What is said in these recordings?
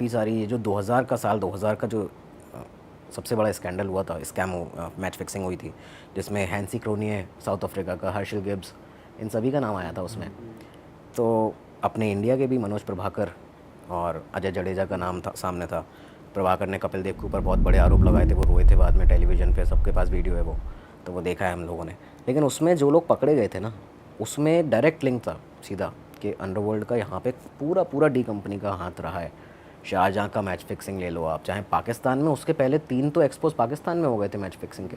काफ़ी सारी ये जो 2000 का साल 2000 का जो सबसे बड़ा स्कैंडल हुआ था, स्कैम मैच फिक्सिंग हुई थी, जिसमें हैंसी क्रोनिये साउथ अफ्रीका का, हर्षल गिब्स, इन सभी का नाम आया था उसमें। तो अपने इंडिया के भी मनोज प्रभाकर और अजय जडेजा का नाम था, सामने था। प्रभाकर ने कपिल देव के ऊपर बहुत बड़े आरोप लगाए थे, वो रोए थे बाद में टेलीविज़न पे, सबके पास वीडियो है वो, तो वो देखा है हम लोगों ने। लेकिन उसमें जो लोग पकड़े गए थे ना, उसमें डायरेक्ट लिंक था सीधा कि अंडरवर्ल्ड का यहाँ पे पूरा पूरा डी कंपनी का हाथ रहा है। शाहजहाँ का मैच फिक्सिंग ले लो आप, चाहे पाकिस्तान में उसके पहले 3 तो एक्सपोज पाकिस्तान में हो गए थे मैच फिक्सिंग के।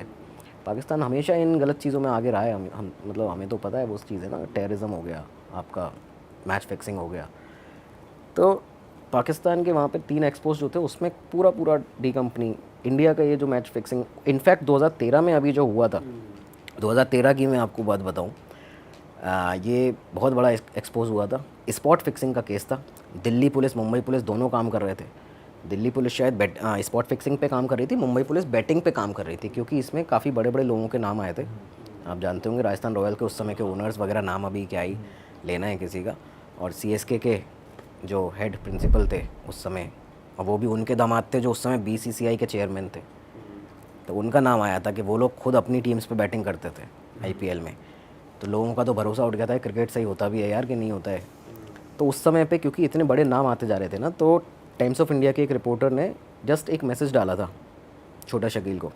पाकिस्तान हमेशा इन गलत चीज़ों में आगे रहा है। हम मतलब हमें तो पता है वो चीज़ है ना, टेररिज्म हो गया आपका, मैच फिक्सिंग हो गया। तो पाकिस्तान के वहाँ पे 3 एक्सपोज जो थे उसमें पूरा पूरा डी कंपनी, इंडिया का ये जो मैच फिक्सिंग, इनफैक्ट 2013 में अभी जो हुआ था, 2013 की मैं आपको बात बताऊँ, ये बहुत बड़ा एक्सपोज हुआ था। स्पॉट फिक्सिंग का केस था। दिल्ली पुलिस मुंबई पुलिस दोनों काम कर रहे थे। दिल्ली पुलिस शायद स्पॉट फिक्सिंग पे काम कर रही थी, मुंबई पुलिस बैटिंग पे काम कर रही थी, क्योंकि इसमें काफ़ी बड़े बड़े लोगों के नाम आए थे। आप जानते होंगे राजस्थान रॉयल के उस समय के ओनर्स वगैरह, नाम अभी क्या ही लेना है किसी का। और सीएसके के जो हेड प्रिंसिपल थे उस समय, और वो भी उनके दामाद थे जो उस समय बीसीसीआई के चेयरमैन थे, तो उनका नाम आया था कि वो लोग खुद अपनी टीम्स पे बैटिंग करते थे आईपीएल में। तो लोगों का तो भरोसा उठ गया था क्रिकेट सही होता भी है यार कि नहीं होता है। तो उस समय पे क्योंकि इतने बड़े नाम आते जा रहे थे ना, तो टाइम्स ऑफ इंडिया के एक रिपोर्टर ने जस्ट एक मैसेज डाला था छोटा शकील को।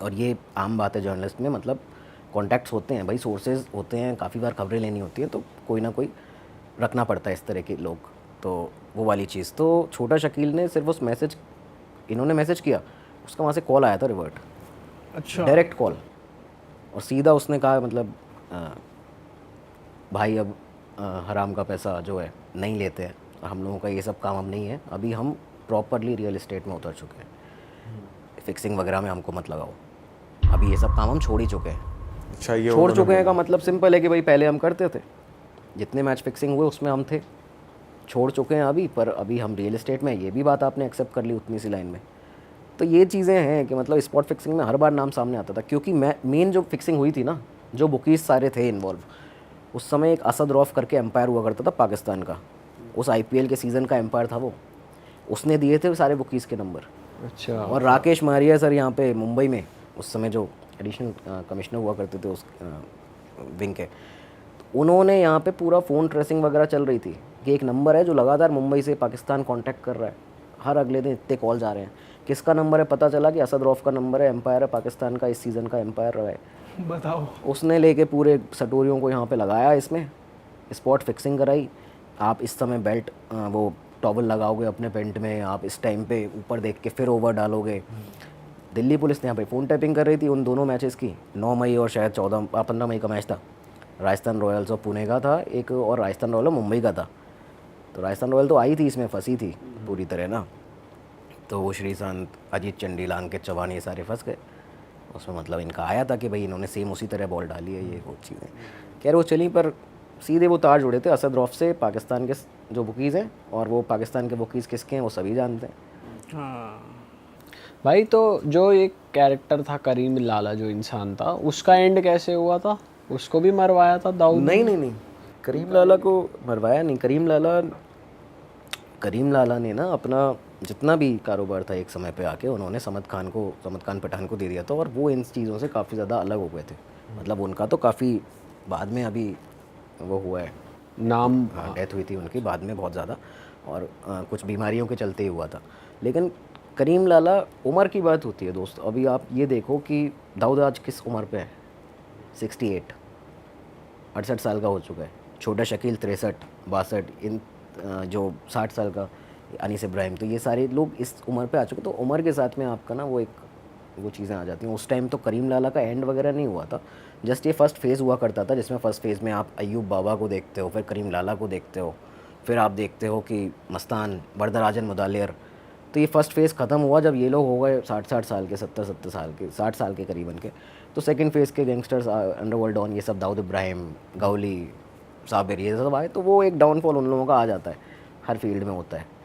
और ये आम बात है जर्नलिस्ट में, मतलब कॉन्टैक्ट्स होते हैं भाई, सोर्सेज होते हैं, काफ़ी बार खबरें लेनी होती हैं, तो कोई ना कोई रखना पड़ता है इस तरह के लोग। तो वो वाली चीज़, तो छोटा शकील ने सिर्फ उस मैसेज, इन्होंने मैसेज किया, उसका वहाँ से कॉल आया था रिवर्ट, अच्छा, डायरेक्ट कॉल। और सीधा उसने कहा मतलब भाई अब हराम का पैसा जो है नहीं लेते हैं, हम लोगों का ये सब काम अब नहीं है, अभी हम प्रॉपरली रियल इस्टेट में उतर चुके हैं, फिक्सिंग वगैरह में हमको मत लगाओ, अभी ये सब काम हम छोड़ ही चुके हैं। अच्छा, ये छोड़ उन्होंने चुके हैं का बोला। मतलब सिंपल है कि भाई पहले हम करते थे, जितने मैच फिक्सिंग हुए उसमें हम थे, छोड़ चुके हैं अभी, पर अभी हम रियल इस्टेट में, ये भी बात आपने एक्सेप्ट कर ली उतनी सी लाइन में। तो ये चीज़ें हैं कि मतलब स्पॉट फिक्सिंग में हर बार नाम सामने आता था, क्योंकि मेन जो फिक्सिंग हुई थी ना, जो बुकीज सारे थे इन्वॉल्व, उस समय एक असद रौफ करके एम्पायर हुआ करता था पाकिस्तान का, उस आईपीएल के सीज़न का एम्पायर था वो, उसने दिए थे सारे बुकीज़ के नंबर। अच्छा। और राकेश मारिया सर यहाँ पे मुंबई में उस समय जो एडिशनल कमिश्नर हुआ करते थे उस विंग के, तो उन्होंने यहाँ पे पूरा फ़ोन ट्रेसिंग वगैरह चल रही थी कि एक नंबर है जो लगातार मुंबई से पाकिस्तान कांटेक्ट कर रहा है, हर अगले दिन इतने कॉल्स आ रहे हैं, किसका नंबर है पता चला कि असद रौफ का नंबर है, एम्पायर है पाकिस्तान का, इस सीज़न का एम्पायर रहा है। बताओ। उसने लेके पूरे सटोरियों को यहाँ पे लगाया, इसमें स्पॉट फिक्सिंग कराई। आप इस समय बेल्ट वो टॉवल लगाओगे अपने पेंट में, आप इस टाइम पे ऊपर देख के फिर ओवर डालोगे। दिल्ली पुलिस ने यहाँ पे फ़ोन टैपिंग कर रही थी उन दोनों मैचेस की, 9 मई और शायद 15 मई का मैच था, राजस्थान रॉयल्स और पुणे का था एक, और राजस्थान रॉयल और मुंबई का था। तो राजस्थान रॉयल तो आई थी इसमें, फंसी थी पूरी तरह ना, तो वो श्रीसंत, अजीत चंडीला, अंकित चौहान ये सारे फंस गए उसमें। मतलब इनका आया था कि भाई इन्होंने सेम उसी तरह बॉल डाली है, ये वो चीज़ें खैर वो चली, पर सीधे वो तार जुड़े थे असद रौफ से पाकिस्तान के जो बुकीज़ हैं, और वो पाकिस्तान के बुकीज़ किसके हैं वो सभी जानते हैं। हाँ भाई, तो जो एक कैरेक्टर था करीम लाला जो इंसान था, उसका एंड कैसे हुआ था? उसको भी मरवाया था दाऊद ने? नहीं, करीम लाला को मरवाया नहीं। करीम लाला ने ना अपना जितना भी कारोबार था एक समय पे आके उन्होंने समद खान पठान को दे दिया था, और वो इन चीज़ों से काफ़ी ज़्यादा अलग हो गए थे। मतलब उनका तो काफ़ी बाद में अभी वो हुआ है, नाम। डेथ हुई थी उनकी बाद में बहुत ज़्यादा, और कुछ बीमारियों के चलते ही हुआ था। लेकिन करीम लाला, उम्र की बात होती है दोस्त, अभी आप ये देखो कि दाऊद आज किस उम्र पे है, 68 68 साल का हो चुका है। छोटा शकील 63 62, इन जो 60 साल का अनीस इब्राहिम, तो ये सारे लोग इस उम्र पे आ चुके, तो उम्र के साथ में आपका ना वो चीज़ें आ जाती हैं। उस टाइम तो करीम लाला का एंड वगैरह नहीं हुआ था, जस्ट ये फर्स्ट फेज़ हुआ करता था, जिसमें फ़र्स्ट फेज़ में आप अयूब बाबा को देखते हो, फिर करीम लाला को देखते हो, फिर आप देखते हो कि मस्तान, वरदराजन मुदालियर। तो ये फर्स्ट फेज़ ख़त्म हुआ जब ये लोग हो गए 60 साल के, 70 साल के, 60 साल के करीबन के। तो सेकंड फेज़ के गैंगस्टर्स, अंडरवर्ल्ड डॉन, ये सब दाऊद इब्राहिम, गौली, साबिर, ये सब आए, तो वो एक डाउनफॉल उन लोगों का आ जाता है, हर फील्ड में होता है।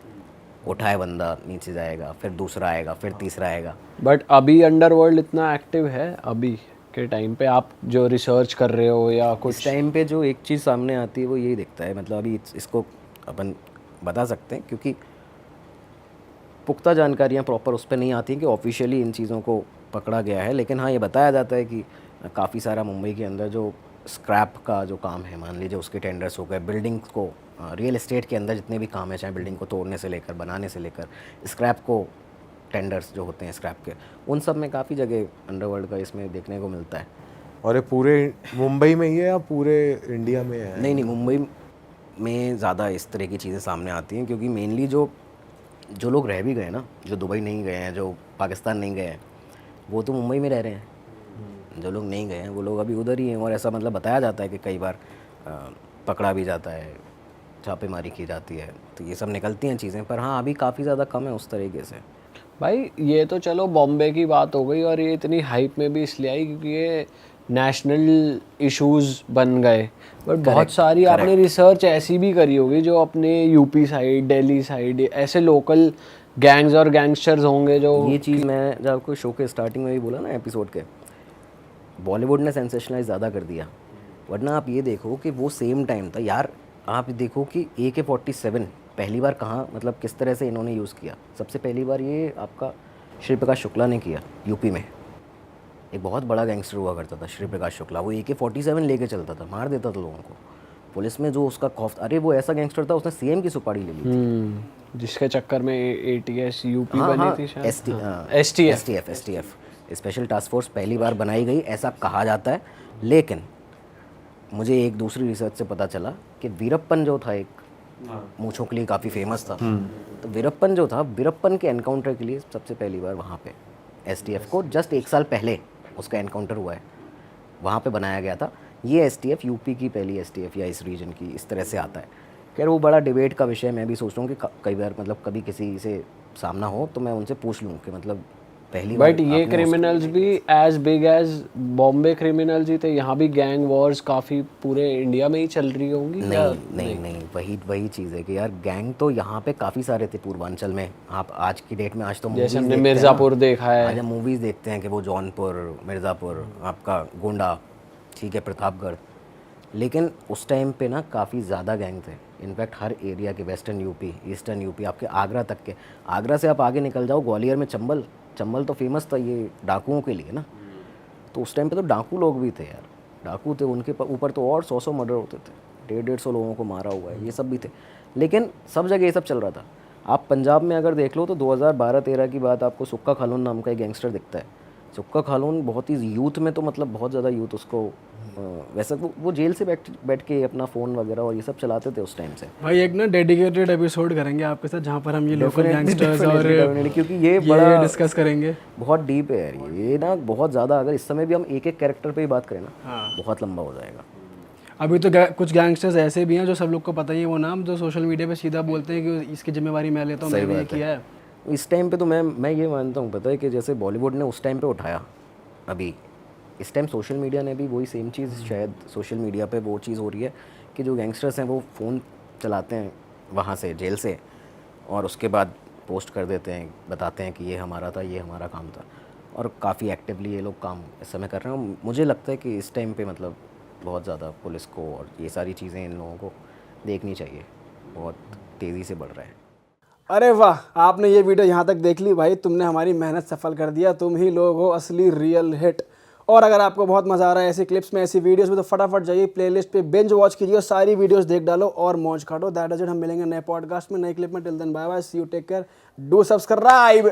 उठाए बंदा नीचे जाएगा, फिर दूसरा आएगा, फिर तीसरा आएगा। बट अभी अंडरवर्ल्ड इतना एक्टिव है अभी के टाइम पे, आप जो रिसर्च कर रहे हो या इस कुछ? टाइम पे जो एक चीज़ सामने आती है वो यही दिखता है, मतलब अभी इसको अपन बता सकते हैं, क्योंकि पुख्ता जानकारियाँ प्रॉपर उस पर नहीं आती कि ऑफिशियली इन चीज़ों को पकड़ा गया है, लेकिन हाँ ये बताया जाता है कि काफ़ी सारा मुंबई के अंदर जो स्क्रैप का जो काम है, मान लीजिए उसके टेंडर्स हो गए, बिल्डिंग्स को रियल एस्टेट के अंदर जितने भी काम है, चाहे बिल्डिंग को तोड़ने से लेकर बनाने से लेकर स्क्रैप को टेंडर्स जो होते हैं स्क्रैप के, उन सब में काफ़ी जगह अंडरवर्ल्ड का इसमें देखने को मिलता है। और ये पूरे मुंबई में ही है या पूरे इंडिया में है? नहीं, मुंबई में ज़्यादा इस तरह की चीज़ें सामने आती हैं, क्योंकि मेनली जो लोग रह भी गए ना, जो दुबई नहीं गए हैं, जो पाकिस्तान नहीं गए हैं, वो तो मुंबई में रह रहे हैं। जो लोग नहीं गए हैं वो लोग अभी उधर ही हैं, और ऐसा मतलब बताया जाता है कि कई बार पकड़ा भी जाता है, छापेमारी की जाती है, तो ये सब निकलती हैं चीज़ें। पर हाँ अभी काफ़ी ज़्यादा कम है उस तरीके से। भाई ये तो चलो बॉम्बे की बात हो गई, और ये इतनी हाइप में भी इसलिए आई क्योंकि ये नेशनल इश्यूज बन गए। बट बहुत सारी आपने रिसर्च ऐसी भी करी होगी जो अपने यूपी साइड, दिल्ली साइड, ऐसे लोकल गैंग्स और गैंगस्टर्स होंगे जो ये चीज़ मैं जब आपको शो के स्टार्टिंग में भी बोला ना एपिसोड के, बॉलीवुड ने सेंसेशनलाइज ज़्यादा कर दिया, वरना आप ये देखो कि वो सेम टाइम था यार। आप देखो कि AK-47 पहली बार कहाँ, मतलब किस तरह से इन्होंने यूज़ किया। सबसे पहली बार ये आपका श्री प्रकाश शुक्ला ने किया यूपी में। एक बहुत बड़ा गैंगस्टर हुआ करता था श्री प्रकाश शुक्ला, वो AK-47 लेके चलता था, मार देता था लोगों को। पुलिस में जो उसका खौफ, अरे वो ऐसा गैंगस्टर था, उसने CM की सुपारी ले ली थी। जिसके चक्कर में ATS यूपी हाँ, बनी हाँ, थी शायद। STF स्पेशल टास्क फोर्स पहली बार बनाई गई ऐसा कहा जाता है। लेकिन मुझे एक दूसरी रिसर्च से पता चला कि वीरप्पन जो था, एक मूंछों के लिए काफ़ी फेमस था, तो वीरप्पन जो था, वीरप्पन के एनकाउंटर के लिए सबसे पहली बार वहाँ पे STF को जस्ट 1 साल पहले उसका एनकाउंटर हुआ है, वहाँ पे बनाया गया था। ये STF यूपी की पहली STF या इस रीजन की, इस तरह से आता है। खैर वो बड़ा डिबेट का विषय, मैं भी सोच रहा हूँ कि कई बार मतलब कभी किसी से सामना हो तो मैं उनसे पूछ लूँ कि मतलब पहली बार बट ये क्रिमिनल्स भी as big as Bombay criminals ही थे। यहाँ भी गैंग वॉर्स काफ़ी पूरे इंडिया में ही चल रही होंगी। नहीं, वही चीज़ है कि यार गैंग तो यहाँ पे काफ़ी सारे थे पूर्वांचल में। आप आज की डेट में, आज तो जैसे हमने मिर्ज़ापुर देखा है, आज हम मूवीज़ देखते हैं कि वो जौनपुर, मिर्ज़ापुर, आपका गोंडा, ठीक है, प्रतापगढ़, लेकिन उस टाइम पे ना काफ़ी ज़्यादा गैंग थे। इनफैक्ट हर एरिया के, वेस्टर्न यूपी, ईस्टर्न यूपी, आपके आगरा तक के, आगरा से आप आगे निकल जाओ, ग्वालियर में चंबल तो फेमस था ये डाकुओं के लिए ना। तो उस टाइम पे तो डाकू लोग भी थे यार, डाकू थे, उनके ऊपर तो और 100 मर्डर होते थे, 150 लोगों को मारा हुआ है, ये सब भी थे। लेकिन सब जगह ये सब चल रहा था। आप पंजाब में अगर देख लो तो 2012-13 की बात, आपको सुक्का खालून नाम का एक गैंगस्टर दिखता है। सुक्का खालून बहुत ही यूथ में, तो मतलब बहुत ज़्यादा यूथ उसको, वैसे वो जेल से बैठ के अपना फ़ोन वगैरह और ये सब चलाते थे उस टाइम से। भाई एक ना डेडिकेटेड एपिसोड करेंगे आपके साथ जहाँ पर हम ये लोकल गैंगस्टर्स और क्योंकि ये बड़ा डिस्कस करेंगे, बहुत डीप है यार ये ना, बहुत ज़्यादा। अगर इस समय भी हम एक कैरेक्टर पे ही बात करें ना, बहुत लंबा हो जाएगा। अभी तो कुछ गैंगस्टर्स ऐसे भी हैं जो सब लोग को पता ही है वो नाम, जो सोशल मीडिया पे सीधा बोलते हैं कि इसकी जिम्मेवारी मैं लेता हूँ, मैंने ये किया है। इस टाइम पे तो मैं ये मानता हूँ, पता है कि जैसे बॉलीवुड ने उस टाइम पे उठाया, अभी इस टाइम सोशल मीडिया ने भी वही सेम चीज़, शायद सोशल मीडिया पे वो चीज़ हो रही है कि जो गैंगस्टर्स हैं वो फ़ोन चलाते हैं वहाँ से, जेल से, और उसके बाद पोस्ट कर देते हैं, बताते हैं कि ये हमारा था, ये हमारा काम था, और काफ़ी एक्टिवली ये लोग काम इस समय कर रहे हैं। मुझे लगता है कि इस टाइम पे मतलब बहुत ज़्यादा पुलिस को और ये सारी चीज़ें इन लोगों को देखनी चाहिए, बहुत तेज़ी से बढ़ रहा है। अरे वाह, आपने ये वीडियो यहाँ तक देख ली भाई, तुमने हमारी मेहनत सफल कर दिया, तुम ही लोग हो असली रियल हिट। और अगर आपको बहुत मज़ा आ रहा है ऐसी क्लिप्स में, ऐसी वीडियोस में, तो फटाफट जाइए प्लेलिस्ट पे, बिंज वॉच कीजिए, सारी वीडियोस देख डालो और मौज काटो। That is it. हम मिलेंगे नए पॉडकास्ट में, नए क्लिप में। Till then bye bye, see you, take care, do subscribe.